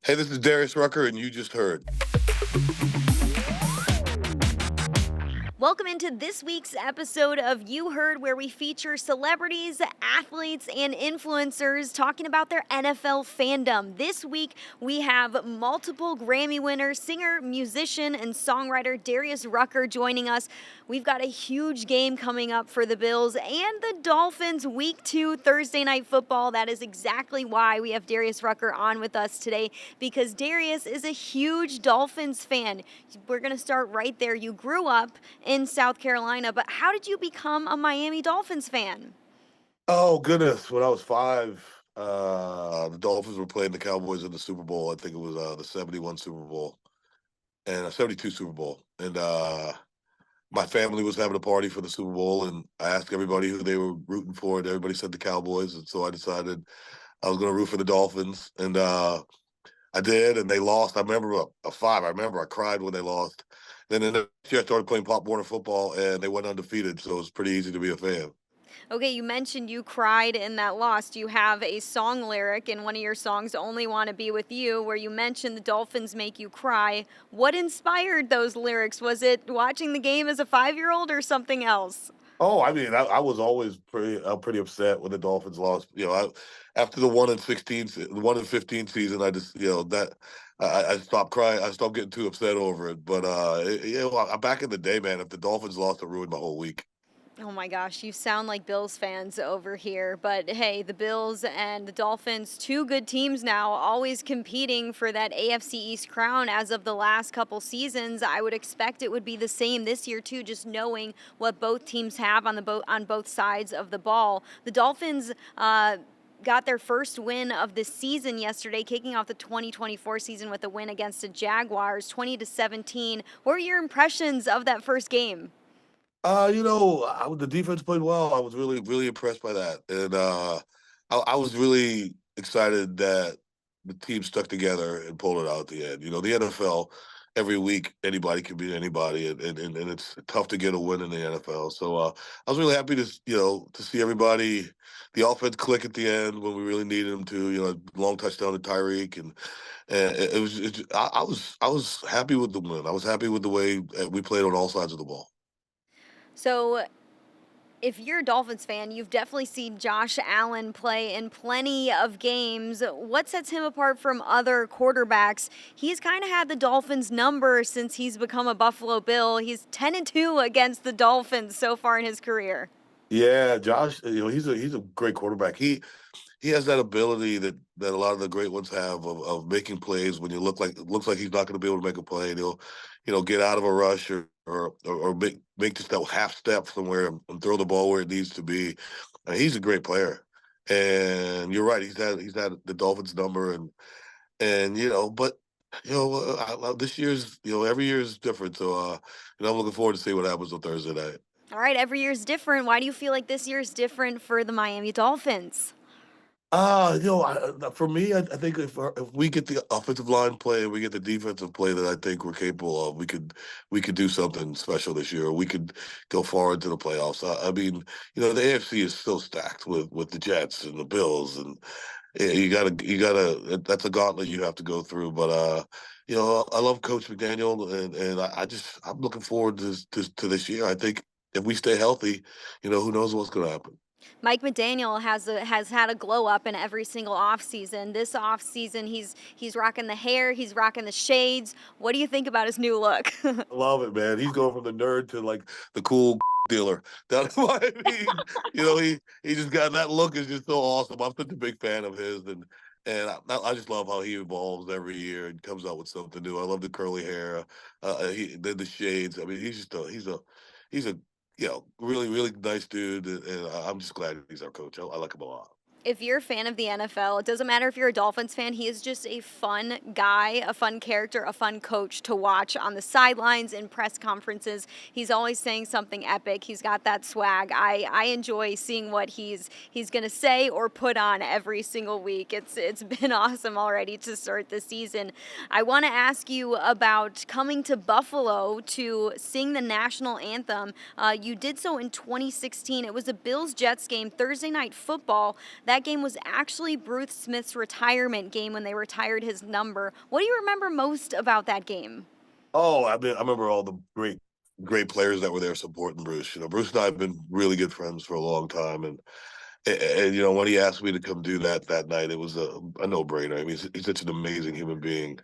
Hey, this is Darius Rucker, and you just heard. Welcome into this week's episode of You Heard, where we feature celebrities, athletes, and influencers talking about their NFL fandom. This week, we have multiple Grammy winner, singer, musician, and songwriter Darius Rucker joining us. We've got a huge game coming up for the Bills and the Dolphins, Week 2 Thursday Night Football. That is exactly why we have Darius Rucker on with us today, because Darius is a huge Dolphins fan. We're going to start right there. You grew up in South Carolina, but how did you become a Miami Dolphins fan? Oh, goodness. When I was 5, the Dolphins were playing the Cowboys in the Super Bowl. I think it was the 71 Super Bowl and a 72 Super Bowl. And my family was having a party for the Super Bowl, and I asked everybody who they were rooting for, and everybody said the Cowboys. And so I decided I was going to root for the Dolphins. And I did, and they lost. I remember a 5. I remember I cried when they lost. Then the next year I started playing Pop Warner football, and they went undefeated, so it was pretty easy to be a fan. Okay, you mentioned you cried in that loss. You have a song lyric in one of your songs, Only Want to Be With You, where you mentioned the Dolphins make you cry. What inspired those lyrics? Was it watching the game as a 5-year-old or something else? Oh, I mean, I was always pretty upset when the Dolphins lost. After the 1-15 season, I just that I stopped crying. I stopped getting too upset over it. But back in the day, man, if the Dolphins lost, it ruined my whole week. Oh my gosh, you sound like Bills fans over here. But hey, the Bills and the Dolphins, two good teams now, always competing for that AFC East crown as of the last couple seasons. I would expect it would be the same this year too, just knowing what both teams have on both sides of the ball. The Dolphins got their first win of the season yesterday, kicking off the 2024 season with a win against the Jaguars, 20-17. What were your impressions of that first game? The defense played well. I was really, really impressed by that, and I was really excited that the team stuck together and pulled it out at the end. The NFL, every week anybody can beat anybody, and it's tough to get a win in the NFL. So I was really happy to see everybody, the offense click at the end when we really needed them to. Long touchdown to Tyreek, and I was happy with the win. I was happy with the way we played on all sides of the ball. So, if you're a Dolphins fan, you've definitely seen Josh Allen play in plenty of games. What sets him apart from other quarterbacks? He's kind of had the Dolphins number since he's become a Buffalo Bill. He's 10-2 against the Dolphins so far in his career. Yeah, Josh, he's a great quarterback. He has that ability that a lot of the great ones have of making plays when it looks like he's not going to be able to make a play, and he'll get out of a rush or make just that half step somewhere and throw the ball where it needs to be. He's a great player, and you're right. He's had the Dolphins number, but this year's every year is different. So I'm looking forward to see what happens on Thursday night. All right, every year is different. Why do you feel like this year is different for the Miami Dolphins? For me, I think if we get the offensive line play and we get the defensive play that I think we're capable of, we could do something special this year. We could go far into the playoffs. I mean, the AFC is still stacked with the Jets and the Bills, and you gotta. That's a gauntlet you have to go through. But I love Coach McDaniel, and I'm looking forward to this year. I think if we stay healthy, who knows what's going to happen. Mike McDaniel has had a glow up in every single offseason. This offseason, he's rocking the hair, he's rocking the shades. What do you think about his new look? I love it, man. He's going from the nerd to like the cool dealer. That's what I mean. He just got that look is just so awesome. I'm such a big fan of his, and I just love how he evolves every year and comes out with something new. I love the curly hair, the shades. I mean, he's a really really nice dude, and I'm just glad he's our coach. I like him a lot. If you're a fan of the NFL, it doesn't matter if you're a Dolphins fan, he is just a fun guy, a fun character, a fun coach to watch on the sidelines in press conferences. He's always saying something epic. He's got that swag. I enjoy seeing what he's going to say or put on every single week. It's been awesome already to start the season. I want to ask you about coming to Buffalo to sing the national anthem. You did so in 2016. It was a Bills-Jets game, Thursday Night Football. That that game was actually Bruce Smith's retirement game when they retired his number. What do you remember most about that game? Oh, I mean, I remember all the great players that were there supporting Bruce. Bruce and I have been really good friends for a long time, and when he asked me to come do that night, it was a no brainer. I mean, he's such an amazing human being,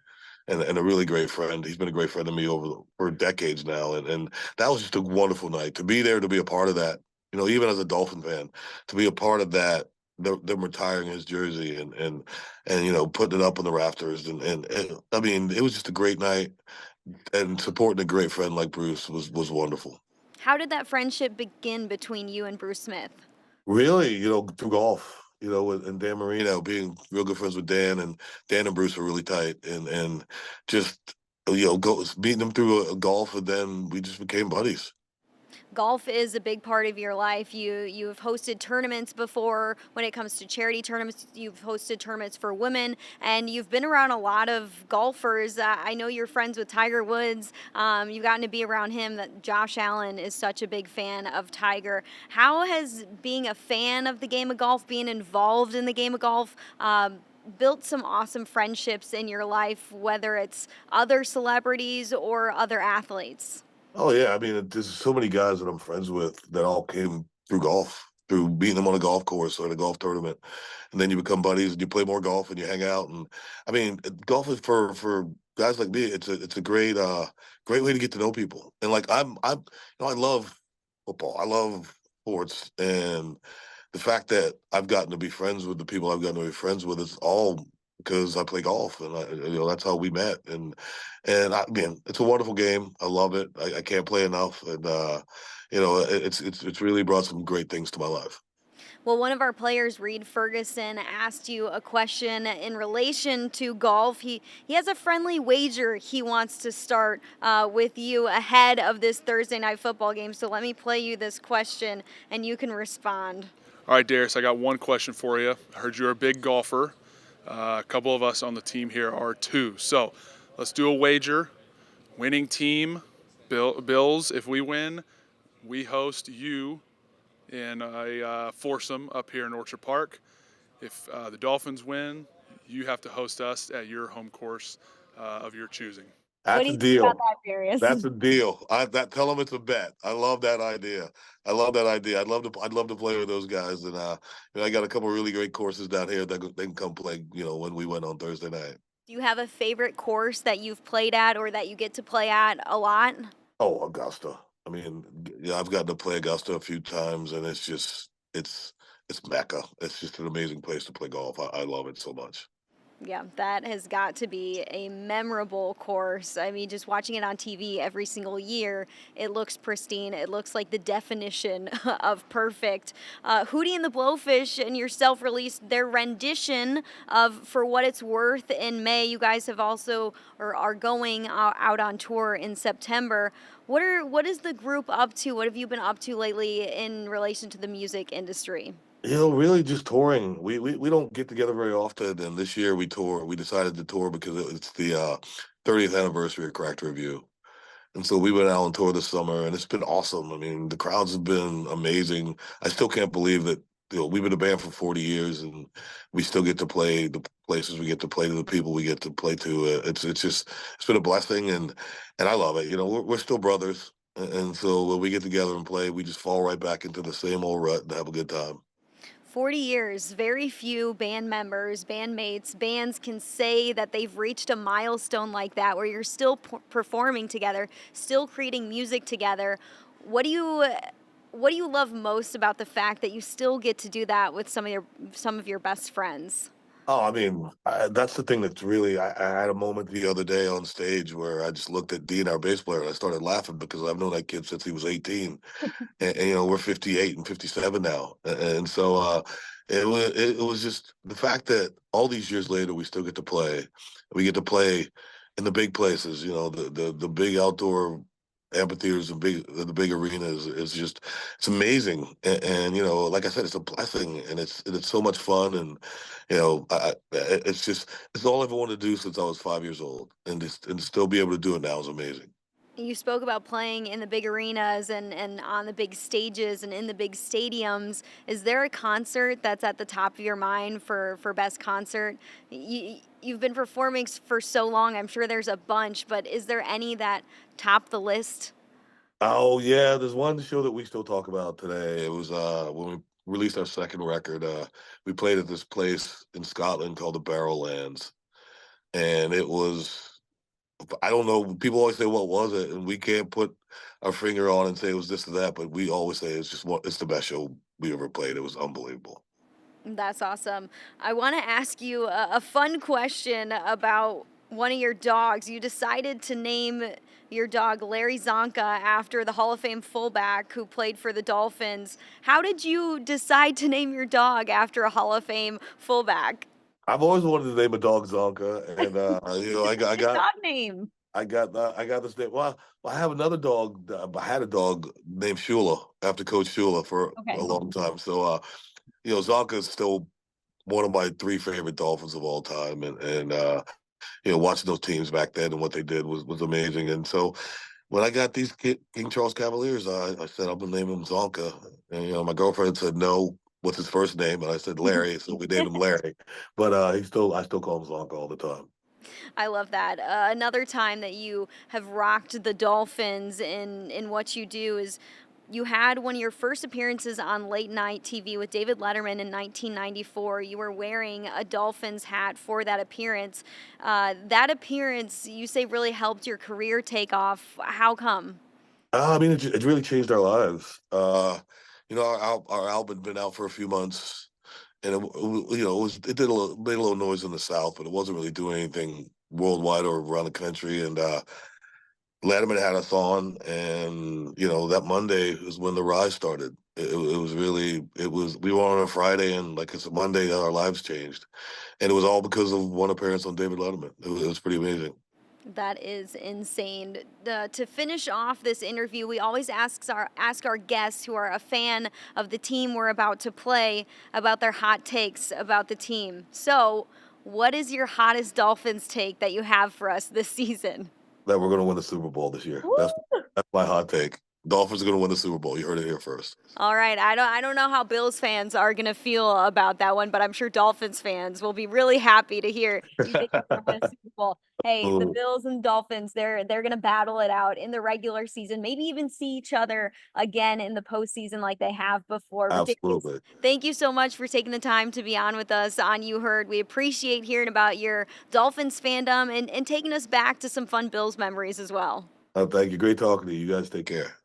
and a really great friend. He's been a great friend to me for decades now, and that was just a wonderful night to be there, to be a part of that. Even as a Dolphin fan, to be a part of that. Them retiring his jersey and putting it up on the rafters and I mean it was just a great night, and supporting a great friend like Bruce was wonderful. How did that friendship begin between you and Bruce Smith? Really, through golf, and Dan Marino, being real good friends with Dan, and Dan and Bruce are really tight, and just meeting them through a golf, and then we just became buddies. Golf is a big part of your life. You've hosted tournaments before. When it comes to charity tournaments, you've hosted tournaments for women, and you've been around a lot of golfers. I know you're friends with Tiger Woods. You've gotten to be around him. That Josh Allen is such a big fan of Tiger. How has being a fan of the game of golf, being involved in the game of golf, built some awesome friendships in your life, whether it's other celebrities or other athletes? Oh yeah, I mean, there's so many guys that I'm friends with that all came through golf, through beating them on a golf course or in a golf tournament, and then you become buddies and you play more golf and you hang out. And I mean, golf is for guys like me. It's a great way to get to know people. And like I love football. I love sports, and the fact that I've gotten to be friends with the people I've gotten to be friends with is all because I play golf, and that's how we met. And again, it's a wonderful game. I love it. I can't play enough, and it's really brought some great things to my life. Well, one of our players, Reed Ferguson, asked you a question in relation to golf. He has a friendly wager he wants to start with you ahead of this Thursday night football game. So let me play you this question, and you can respond. All right, Darius, I got one question for you. I heard you're a big golfer. A couple of us on the team here are too. So let's do a wager. Winning team, Bills, if we win, we host you in a foursome up here in Orchard Park. If the Dolphins win, you have to host us at your home course of your choosing. What That's do a you think about deal. that, Darius? That's a deal. Tell them it's a bet. I love that idea. I love that idea. I'd love to play with those guys, and I got a couple of really great courses down here that they can come play. When we went on Thursday night. Do you have a favorite course that you've played at or that you get to play at a lot? Oh, Augusta. I mean, yeah, I've gotten to play Augusta a few times, and it's Mecca. It's just an amazing place to play golf. I love it so much. Yeah, that has got to be a memorable course. I mean, just watching it on TV every single year, it looks pristine. It looks like the definition of perfect. Hootie and the Blowfish and yourself released their rendition of For What It's Worth in May. You guys have also or are going out on tour in September. What is the group up to? What have you been up to lately in relation to the music industry? Really just touring. We don't get together very often, and this year we tour. We decided to tour because it's the 30th anniversary of Cracked Review. And so we went out on tour this summer, and it's been awesome. I mean, the crowds have been amazing. I still can't believe that we've been a band for 40 years, and we still get to play the places we get to play to, the people we get to play to. It's been a blessing, and I love it. We're still brothers, and so when we get together and play, we just fall right back into the same old rut and have a good time. 40 years, very few band members, bandmates, bands can say that they've reached a milestone like that where you're still performing together, still creating music together. What do you love most about the fact that you still get to do that with some of your best friends? Oh, I mean, that's the thing that's really. I had a moment the other day on stage where I just looked at Dean, our bass player, and I started laughing because I've known that kid since he was 18, and we're 58 and 57 now, and so it was just the fact that all these years later we still get to play. We get to play in the big places, the big outdoor amphitheaters and the big arenas is just it's amazing. And like I said, it's a blessing, and it's so much fun. And it's all I've wanted to do since I was 5 years old, and to still be able to do it now is amazing. You spoke about playing in the big arenas and on the big stages and in the big stadiums. Is there a concert that's at the top of your mind for best concert? You've been performing for so long. I'm sure there's a bunch, but is there any that top the list? Oh yeah, there's one show that we still talk about today. It was when we released our second record. We played at this place in Scotland called the Barrowlands, and it was, I don't know. People always say, "What was it?" And we can't put our finger on and say it was this or that, but we always say it's just it's the best show we ever played. It was unbelievable. That's awesome. I want to ask you a fun question about one of your dogs. You decided to name your dog Larry Csonka after the Hall of Fame fullback who played for the Dolphins. How did you decide to name your dog after a Hall of Fame fullback? I've always wanted to name a dog Zonka, and Dog name. I got this name. Well, I have another dog. I had a dog named Shula after Coach Shula for a Okay. long time. So Zonka is still one of my three favorite Dolphins of all time, and watching those teams back then and what they did was amazing. And so when I got these King Charles Cavaliers, I said I'm gonna name him Zonka, and my girlfriend said no. What's his first name? And I said Larry, so we named him Larry. But I still call him Zonka all the time. I love that. Another time that you have rocked the Dolphins in what you do is you had one of your first appearances on late night TV with David Letterman in 1994. You were wearing a Dolphins hat for that appearance. That appearance, you say, really helped your career take off. How come? I mean, it really changed our lives. Our album had been out for a few months, and it did made a little noise in the South, but it wasn't really doing anything worldwide or around the country. And Letterman had us on, and that Monday was when the rise started. It was really, we were on a Friday, and like it's a Monday, our lives changed, and it was all because of one appearance on David Letterman. It was pretty amazing. That is insane. To finish off this interview, we always ask our guests who are a fan of the team we're about to play about their hot takes about the team. So, what is your hottest Dolphins take that you have for us this season? That we're going to win the Super Bowl this year. That's my hot take. Dolphins are going to win the Super Bowl. You heard it here first. All right, I don't know how Bills fans are going to feel about that one, but I'm sure Dolphins fans will be really happy to hear you think you're going to win a Super Bowl. Hey, the Bills and Dolphins, they're going to battle it out in the regular season, maybe even see each other again in the postseason like they have before. Absolutely. Thank you so much for taking the time to be on with us on You Heard. We appreciate hearing about your Dolphins fandom and taking us back to some fun Bills memories as well. Thank you. Great talking to you. You guys take care.